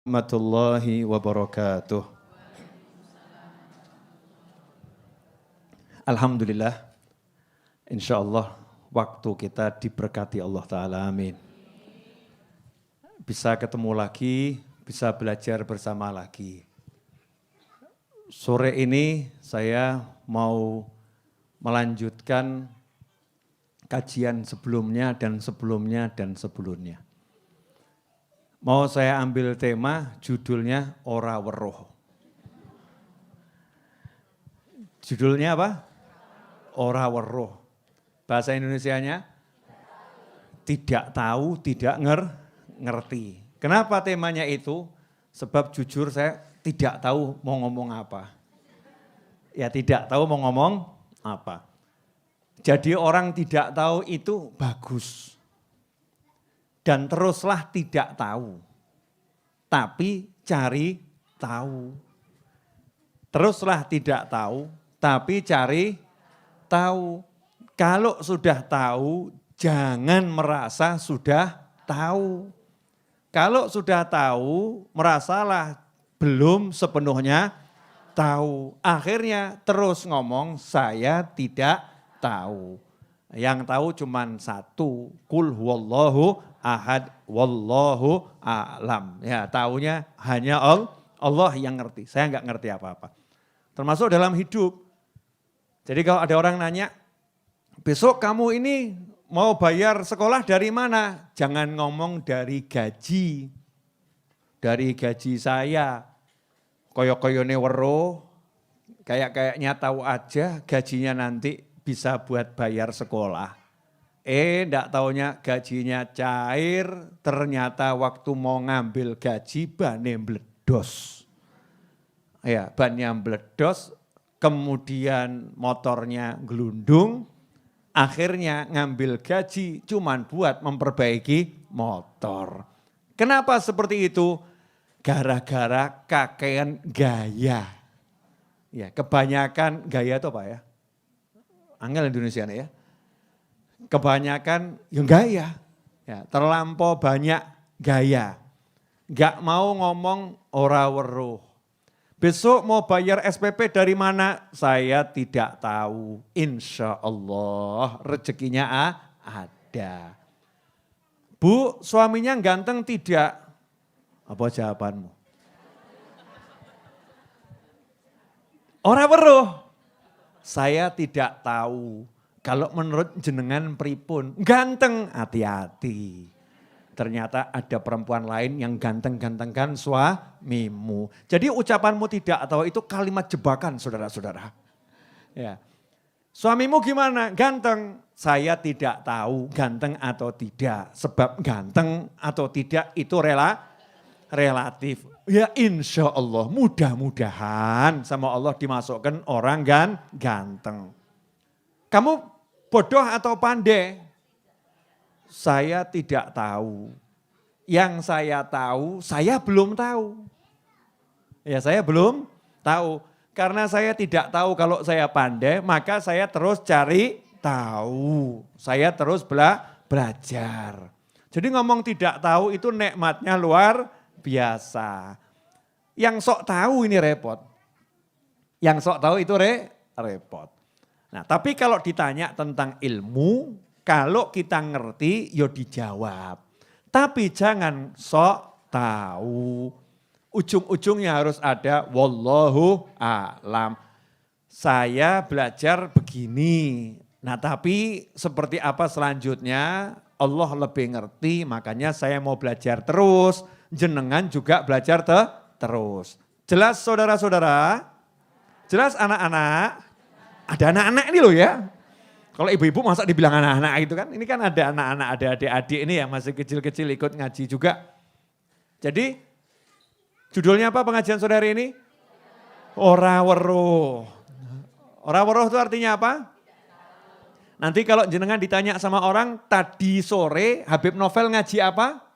Warahmatullahi wabarakatuh. Alhamdulillah, insya Allah waktu kita diberkati Allah Ta'ala, amin. Bisa ketemu lagi, bisa belajar bersama lagi. Sore ini saya mau melanjutkan kajian sebelumnya dan sebelumnya dan sebelumnya. Mau saya ambil tema judulnya Ora Weruh. Judulnya apa? Ora Weruh. Bahasa Indonesianya? Tidak tahu, tidak ngerti. Kenapa temanya itu? Sebab jujur saya tidak tahu mau ngomong apa. Ya tidak tahu mau ngomong apa. Jadi orang tidak tahu itu bagus. Dan teruslah tidak tahu, tapi cari tahu. Teruslah tidak tahu, tapi cari tahu. Kalau sudah tahu, jangan merasa sudah tahu. Kalau sudah tahu, merasalah belum sepenuhnya tahu. Akhirnya terus ngomong, saya tidak tahu. Yang tahu cuma satu, Qul huwallahu ahad, wallahu a'lam. Ya, taunya hanya Allah yang ngerti. Saya enggak ngerti apa-apa. Termasuk dalam hidup. Jadi kalau ada orang nanya, besok kamu ini mau bayar sekolah dari mana? Jangan ngomong dari gaji. Dari gaji saya. Koyo-koyone weruh, kayak-kayaknya tahu aja gajinya nanti bisa buat bayar sekolah. Enggak taunya gajinya cair, ternyata waktu mau ngambil gaji bannya meledos. Ya, bannya meledos, kemudian motornya gelundung, akhirnya ngambil gaji cuman buat memperbaiki motor. Kenapa seperti itu? Gara-gara kakean gaya. Ya, kebanyakan gaya itu apa ya? Angel Indonesia ya. Kebanyakan yang gaya. Ya, terlampau banyak gaya. Gak mau ngomong ora weruh. Besok mau bayar SPP dari mana? Saya tidak tahu. Insya Allah rezekinya ada. Bu, suaminya ganteng tidak? Apa jawabanmu? Ora weruh. Saya tidak tahu. Kalau menurut jenengan pripun, ganteng, hati-hati. Ternyata ada perempuan lain yang ganteng-gantengkan suamimu. Jadi ucapanmu tidak tahu itu kalimat jebakan saudara-saudara. Ya. Suamimu gimana? Ganteng. Saya tidak tahu ganteng atau tidak. Sebab ganteng atau tidak itu relatif. Ya insya Allah mudah-mudahan sama Allah dimasukkan orang ganteng. Kamu bodoh atau pandai? Saya tidak tahu. Yang saya tahu, saya belum tahu. Ya saya belum tahu. Karena saya tidak tahu kalau saya pandai, maka saya terus cari tahu. Saya terus belajar. Jadi ngomong tidak tahu itu nikmatnya luar biasa. Yang sok tahu ini repot. Yang sok tahu itu repot. Nah tapi kalau ditanya tentang ilmu, kalau kita ngerti ya dijawab. Tapi jangan sok tahu. Ujung-ujungnya harus ada wallahu a'lam. Saya belajar begini. Nah tapi seperti apa selanjutnya Allah lebih ngerti, makanya saya mau belajar terus. Jenengan juga belajar terus. Jelas saudara-saudara? Jelas anak-anak? Ada anak-anak ini loh ya. Kalau ibu-ibu masa dibilang anak-anak itu kan. Ini kan ada anak-anak, ada adik-adik ini yang masih kecil-kecil ikut ngaji juga. Jadi judulnya apa pengajian saudara ini? Ora weruh. Ora weruh itu artinya apa? Nanti kalau jenengan ditanya sama orang, tadi sore Habib Novel ngaji apa?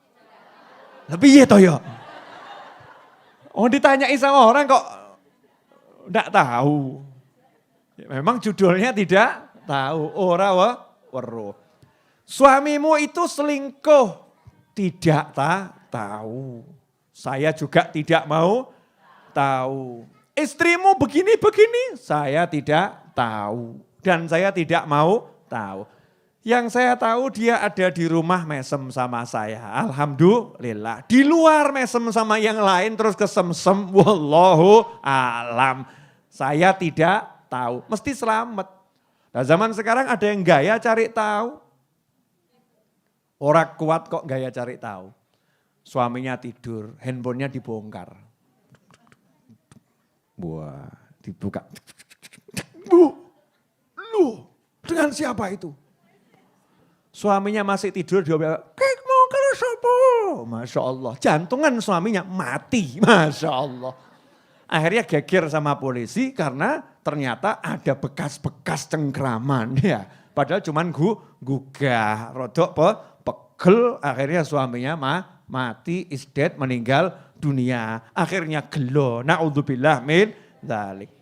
Lebih ya toh ya. Oh ditanyai sama orang kok enggak tahu. Memang judulnya tidak tahu. Ora weruh. Suamimu itu selingkuh. Tidak tahu. Saya juga tidak mau tahu. Istrimu begini-begini, saya tidak tahu. Dan saya tidak mau tahu. Yang saya tahu dia ada di rumah mesem sama saya. Alhamdulillah. Di luar mesem sama yang lain terus kesemsem. Wallahu alam. Saya tidak tahu. Mesti selamat. Nah zaman sekarang ada yang gaya cari tahu. Orang kuat kok gaya cari tahu. Suaminya tidur, handphonenya dibongkar. Wah, dibuka. Lu, dengan siapa itu? Suaminya masih tidur, dia bilang, kek mau ke sopo. Masya Allah, jantungan suaminya mati, Masya Allah. Akhirnya geger sama polisi karena ternyata ada bekas-bekas cengkraman. Ya, padahal cuman gugah, rodok pegel, akhirnya suaminya mati, is dead, meninggal dunia. Akhirnya gelo, na'udzubillah min dzalik.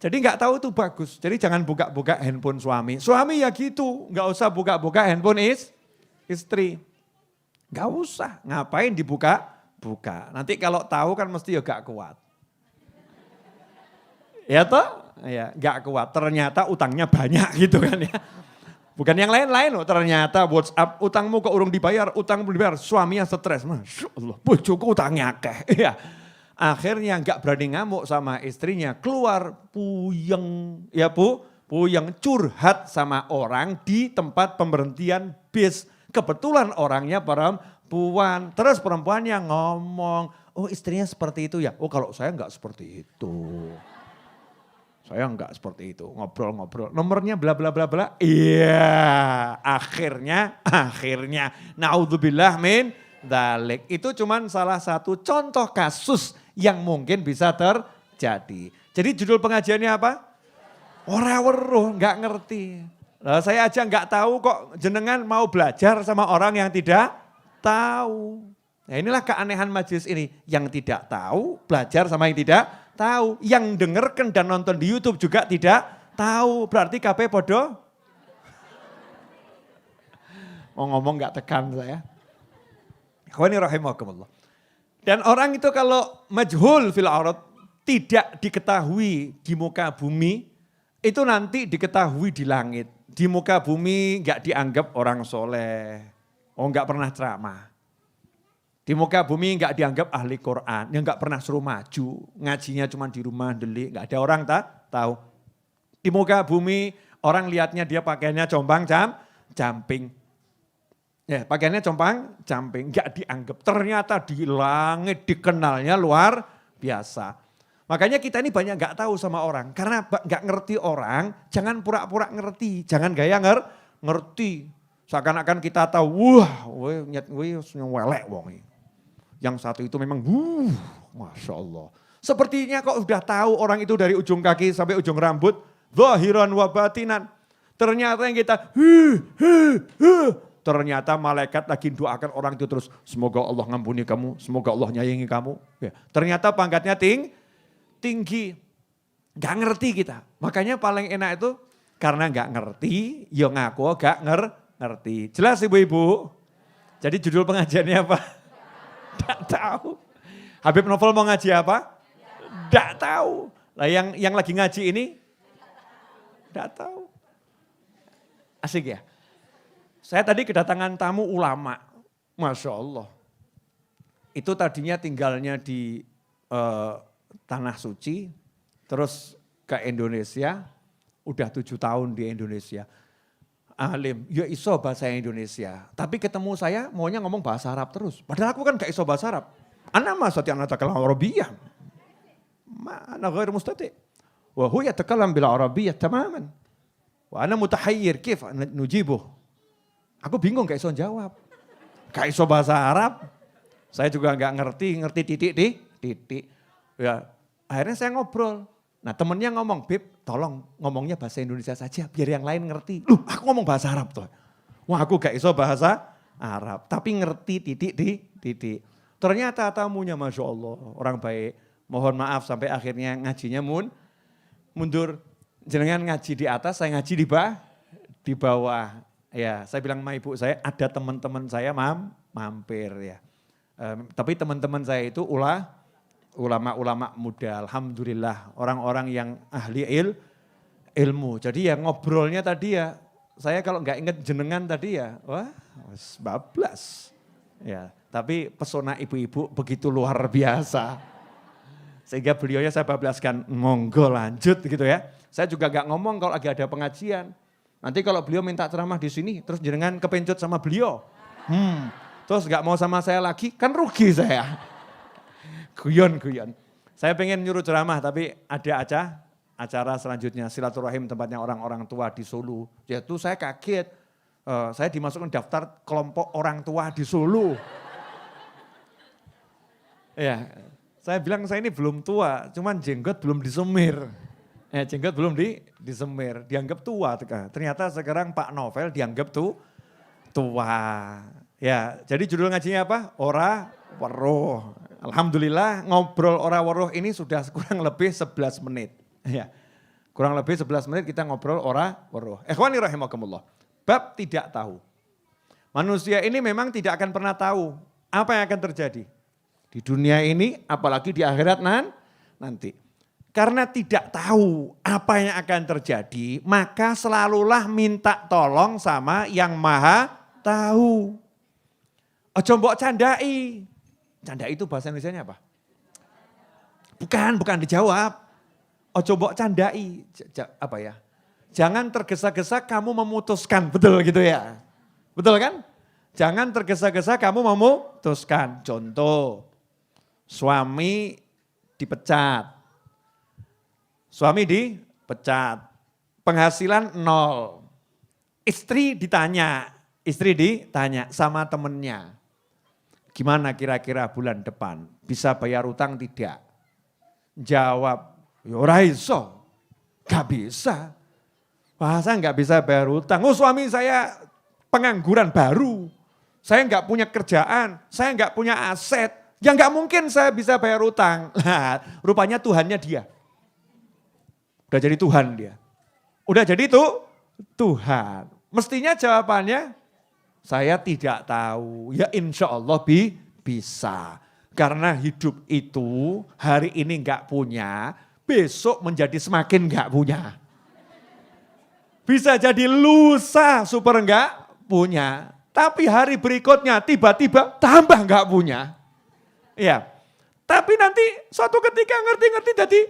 Jadi nggak tahu itu bagus. Jadi jangan buka-buka handphone suami. Suami ya gitu, nggak usah buka-buka handphone istri. Nggak usah, ngapain dibuka-buka. Nanti kalau tahu kan mesti ya gak kuat. Ya toh? Ya, gak kuat. Ternyata utangnya banyak gitu kan ya. Bukan yang lain-lain loh, ternyata WhatsApp utangmu kok urung dibayar, utang belum dibayar. Suaminya stres, Masya Allah, bojoku utangnya akeh. Ya. Akhirnya nggak berani ngamuk sama istrinya, keluar puyeng, ya Bu, puyeng curhat sama orang di tempat pemberhentian bis. Kebetulan orangnya perempuan, terus perempuannya ngomong, oh istrinya seperti itu ya, oh kalau saya nggak seperti itu. Saya nggak seperti itu, ngobrol-ngobrol, nomornya bla bla bla bla, iya akhirnya, naudzubillah min dzalik. Itu cuman salah satu contoh kasus yang mungkin bisa terjadi. Jadi judul pengajiannya apa? Ora weruh, nggak ngerti. Nah, saya aja nggak tahu kok jenengan mau belajar sama orang yang tidak tahu. Nah inilah keanehan majelis ini. Yang tidak tahu belajar sama yang tidak tahu. Yang dengarkan dan nonton di YouTube juga tidak tahu. Berarti KP podo. Mau ngomong nggak tekan saya. Ikhwani rahimakumullah. Dan orang itu kalau majhul fil arad, tidak diketahui di muka bumi, itu nanti diketahui di langit. Di muka bumi enggak dianggap orang soleh, enggak pernah ceramah. Di muka bumi enggak dianggap ahli Quran, yang enggak pernah suruh maju, ngajinya cuma di rumah delik, enggak ada orang tahu. Di muka bumi orang lihatnya dia pakaiannya camping. Ya, pakaiannya camping, enggak dianggap. Ternyata di langit dikenalnya luar biasa. Makanya kita ini banyak enggak tahu sama orang. Karena enggak ngerti orang, jangan pura-pura ngerti. Jangan gaya ngerti. Seakan-akan kita tahu, wah, welek wong. Yang satu itu memang, Masya Allah. Sepertinya kok udah tahu orang itu dari ujung kaki sampai ujung rambut. Zahiran wa batinan. Ternyata yang kita, ternyata malaikat lagi doakan orang itu terus, semoga Allah ngampuni kamu, semoga Allah nyayangi kamu. Ya. Ternyata pangkatnya tinggi, gak ngerti kita. Makanya paling enak itu karena gak ngerti, ya ngaku gak ngerti. Jelas ibu-ibu? Jadi judul pengajiannya apa? Gak tahu. Habib Novel mau ngaji apa? Gak tahu. Lah yang lagi ngaji ini? Gak tahu. Asik ya? Saya tadi kedatangan tamu ulama, Masya Allah. Itu tadinya tinggalnya di Tanah Suci, terus ke Indonesia, udah 7 tahun di Indonesia. Alim, ya iso bahasa Indonesia. Tapi ketemu saya maunya ngomong bahasa Arab terus. Padahal aku kan gak iso bahasa Arab. Ana ma sati ana takalam Arabiyah. Ma ana ghair mustati. Wa huwa yatakalam bil Arabiyyah tamaman. Wa ana mutahayyir kif nujibuh. Aku bingung gak iso jawab. Gak iso bahasa Arab. Saya juga gak ngerti titik. Ya, akhirnya saya ngobrol. Nah temennya ngomong, Bib tolong ngomongnya bahasa Indonesia saja biar yang lain ngerti. Loh aku ngomong bahasa Arab tuh. Wah aku gak iso bahasa Arab. Tapi ngerti titik. Ternyata tamunya Masya Allah orang baik. Mohon maaf sampai akhirnya ngajinya mundur. Jenengan ngaji di atas, saya ngaji di bawah. Ya, saya bilang sama ibu saya, ada teman-teman saya mampir ya. Tapi teman-teman saya itu ulama-ulama muda, alhamdulillah, orang-orang yang ahli ilmu. Jadi ya ngobrolnya tadi ya, saya kalau nggak inget jenengan tadi ya, wah bablas. Ya, tapi pesona ibu-ibu begitu luar biasa. Sehingga beliaunya saya bablaskan, monggo lanjut gitu ya. Saya juga nggak ngomong kalau lagi ada pengajian. Nanti kalau beliau minta ceramah di sini, terus jenengan kepencut sama beliau. Terus nggak mau sama saya lagi, kan rugi saya. Guyon. Saya pengen nyuruh ceramah, tapi ada acara selanjutnya, silaturahim tempatnya orang-orang tua di Solo. Yaitu saya kaget, saya dimasukkan daftar kelompok orang tua di Solo. Ya, saya bilang saya ini belum tua, cuman jenggot belum disemir. Jenggot belum disemir, dianggap tua. Ternyata sekarang Pak Novel dianggap tua. Ya, jadi judul ngajinya apa? Ora weruh. Alhamdulillah ngobrol ora weruh ini sudah kurang lebih 11 menit. Ya, kurang lebih 11 menit kita ngobrol ora weruh. Ikhwani rahimakumullah. Bab tidak tahu. Manusia ini memang tidak akan pernah tahu apa yang akan terjadi. Di dunia ini apalagi di akhirat nanti. Karena tidak tahu apa yang akan terjadi, maka selalulah minta tolong sama yang maha tahu. Ojo mbok candai. Candai itu bahasa Indonesianya apa? Bukan dijawab. Ojo mbok candai. Apa ya? Jangan tergesa-gesa kamu memutuskan, betul gitu ya? Betul kan? Jangan tergesa-gesa kamu memutuskan. Contoh, suami dipecat. Suami dipecat. Penghasilan 0. Istri ditanya sama temennya. Gimana kira-kira bulan depan? Bisa bayar utang tidak? Jawab, ya ora iso. Gak bisa. Bahasa gak bisa bayar utang. Oh suami saya pengangguran baru. Saya gak punya kerjaan. Saya gak punya aset. Ya gak mungkin saya bisa bayar utang. Nah, rupanya Tuhannya dia. Udah jadi Tuhan dia. Udah jadi Tuhan. Mestinya jawabannya, saya tidak tahu, ya insya Allah bisa. Karena hidup itu hari ini enggak punya, besok menjadi semakin enggak punya. Bisa jadi lusa super enggak punya, tapi hari berikutnya tiba-tiba tambah enggak punya. Ya, tapi nanti suatu ketika ngerti-ngerti jadi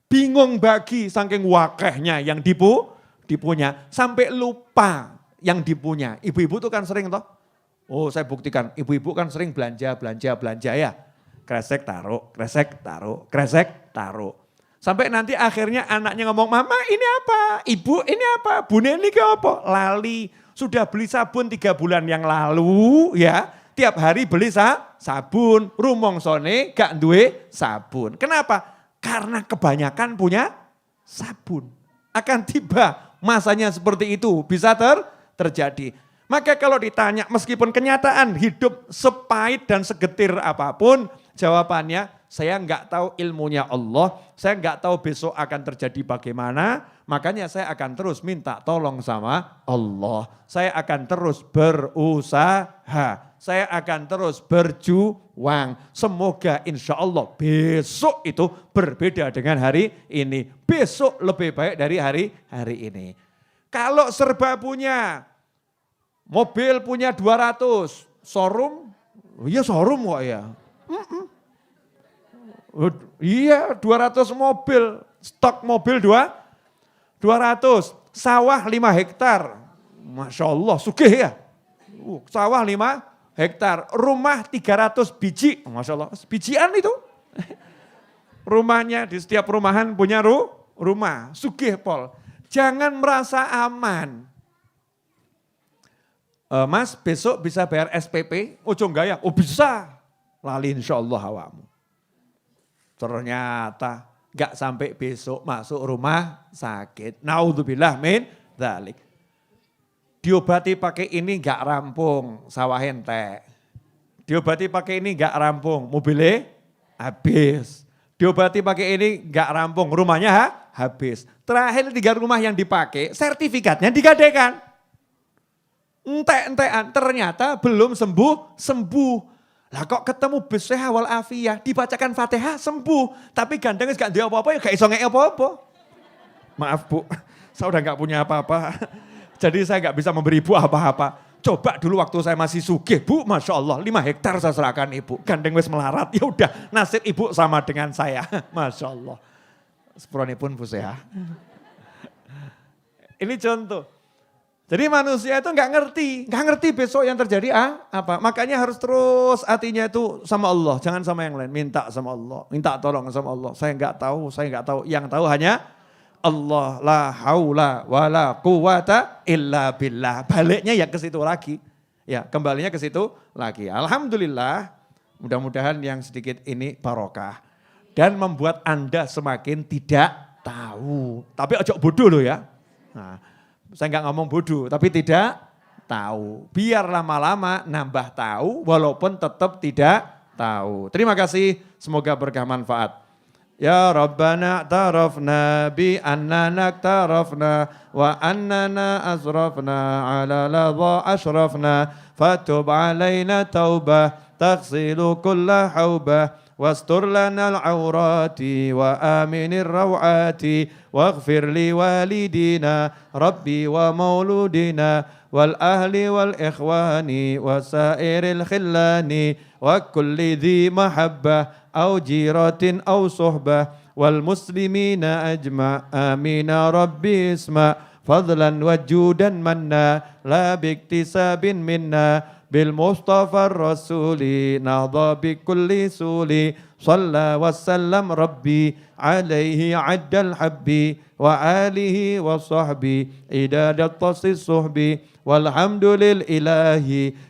bingung bagi saking wakehnya yang dipunya, sampai lupa yang dipunya. Ibu-ibu tuh kan sering toh. Oh saya buktikan, ibu-ibu kan sering belanja ya. Kresek taruh. Sampai nanti akhirnya anaknya ngomong, mama ini apa? Ibu ini apa? Bune ini ke apa? Lali, sudah beli sabun 3 bulan yang lalu ya. Tiap hari beli sabun, rumongsone gak duwe sabun. Kenapa? Karena kebanyakan punya sabun. Akan tiba masanya seperti itu, bisa terjadi. Maka kalau ditanya meskipun kenyataan hidup sepahit dan segetir apapun, jawabannya saya enggak tahu ilmunya Allah, saya enggak tahu besok akan terjadi bagaimana, makanya saya akan terus minta tolong sama Allah. Saya akan terus berusaha, saya akan terus berjuang. Semoga insya Allah besok itu berbeda dengan hari ini. Besok lebih baik dari hari ini. Kalau serba punya, mobil punya 200, showroom, iya showroom kok ya. Iya 200 mobil, stok mobil 200, sawah 5 hektar. Masya Allah sugih ya. Sawah 5 hektar, rumah 300 biji. Masya Allah, bijian itu. Rumahnya di setiap rumahan punya rumah, sugih pol. Jangan merasa aman. Mas besok bisa bayar SPP, ojo gaya, oh bisa. Lali insya Allah awamu. Ternyata gak sampai besok masuk rumah sakit. Naudzubillah min dzalik. Diobati pakai ini gak rampung, sawah entek. Diobati pakai ini gak rampung, mobilnya habis. Diobati pakai ini gak rampung, rumahnya habis. Terakhir 3 rumah yang dipakai, sertifikatnya digadaikan. Entek-entekan, ternyata belum sembuh. Lah kok ketemu bisihah wal afiyah, dibacakan Fatihah sembuh. Tapi gandeng gak ada apa-apa ya gak iso ngek apa-apa. Maaf Bu, saya udah gak punya apa-apa. Jadi saya gak bisa memberi Ibu apa-apa. Coba dulu waktu saya masih sugih Bu, Masya Allah 5 hektar saya serahkan Ibu. Gandeng wis melarat, ya udah nasib Ibu sama dengan saya. Masya Allah. Sepuranipun Bu Seha. Ini contoh. Jadi manusia itu nggak ngerti besok yang terjadi apa. Makanya harus terus hatinya itu sama Allah, jangan sama yang lain. Minta sama Allah, minta tolong sama Allah. Saya nggak tahu. Yang tahu hanya Allah. La haula wala quwata illa billah. Baliknya ya ke situ lagi. Ya, kembalinya ke situ lagi. Alhamdulillah, mudah-mudahan yang sedikit ini barokah dan membuat Anda semakin tidak tahu. Tapi ojo bodoh loh ya. Nah, saya nggak ngomong bodoh, tapi tidak tahu. Biar lama-lama nambah tahu, walaupun tetap tidak tahu. Terima kasih, semoga berkah manfaat. Ya Rabbana tarafna bi annana tarafna wa annana asrafna ala ladha ashrafna fatub alaina taubah taghsilu kulla haubah واستر لنا العورات وآمن الروعات واغفر لوالدينا ربي ومولودنا والأهل والإخوان وسائر الخلان وكل ذي محبة أو جيرة أو صحبة والمسلمين أجمع آمين ربي اسمع فضلا وجودا منا لا باكتساب منا بالمصطفى الرسول نهضى بكل سول صلى وسلم ربي عليه عد الحب وآله وصحبه إداد الطص الصحب والحمد للإله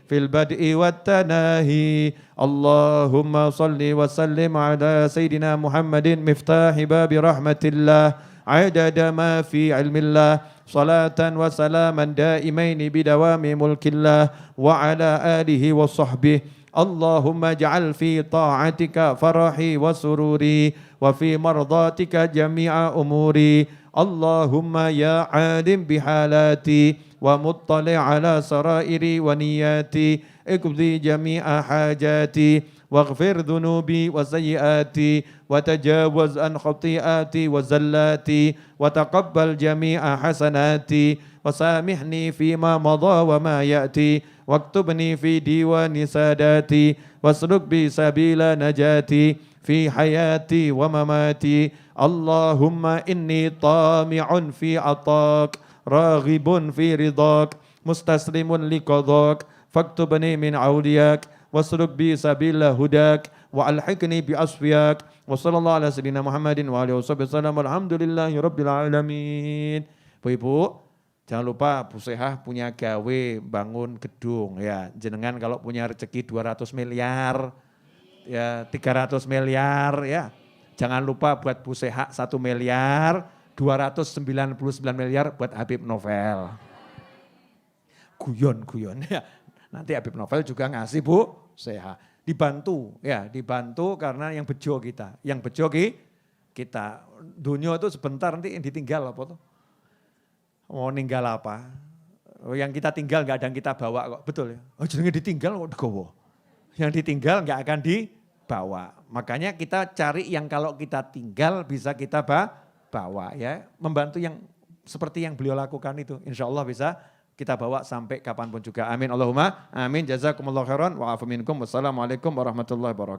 في البدء والتناهي اللهم صل وسلم على سيدنا محمد مفتاح باب رحمة الله عدد ما في علم الله صلاة وسلاما دائمين بدوام ملك الله وعلى آله وصحبه اللهم اجعل في طاعتك فرحي وسروري وفي مرضاتك جميع أموري اللهم يا عالم بحالاتي ومطلع على سرائري ونياتي اقضي جميع حاجاتي واغفر ذنوبي وسيئاتي وتجاوز عن خطيئاتي وزلاتي وتقبل جميع حسناتي وسامحني فيما مضى وما يأتي واكتبني في ديوان ساداتي واسلك بي سبيل نجاتي في حياتي ومماتي اللهم إني طامع في عطاك راغب في رضاك مستسلم لقضاك فاكتبني من عولياك واسلك بي سبيل هداك وألحقني بأصفياك وصلى الله على سيدنا محمد وعلى آله وسلم والحمدلله رب العالمين. Bu-ibu, jangan lupa Bu Sehah punya gawe bangun gedung ya. Jenengan kalau punya rezeki 200 miliar ya 300 miliar ya. Jangan lupa buat Bu Sehah 1 miliar, 299 miliar buat Habib Novel. Guyon ya. Nanti Habib Novel juga ngasih Bu Sehah. Dibantu ya, dibantu karena yang bejo kita. Yang bejo kita. Dunia itu sebentar nanti yang ditinggal apa tuh. Mau ninggal apa. Yang kita tinggal gak ada yang kita bawa kok. Betul ya. Oh jenenge ditinggal kok digowo. Yang ditinggal gak akan dibawa. Makanya kita cari yang kalau kita tinggal bisa kita bawa ya. Membantu yang seperti yang beliau lakukan itu. Insya Allah bisa kita bawa sampai kapanpun juga. Amin Allahumma amin. Jazakumullah khairan wa afu minkum. Wassalamualaikum warahmatullahi wabarakatuh.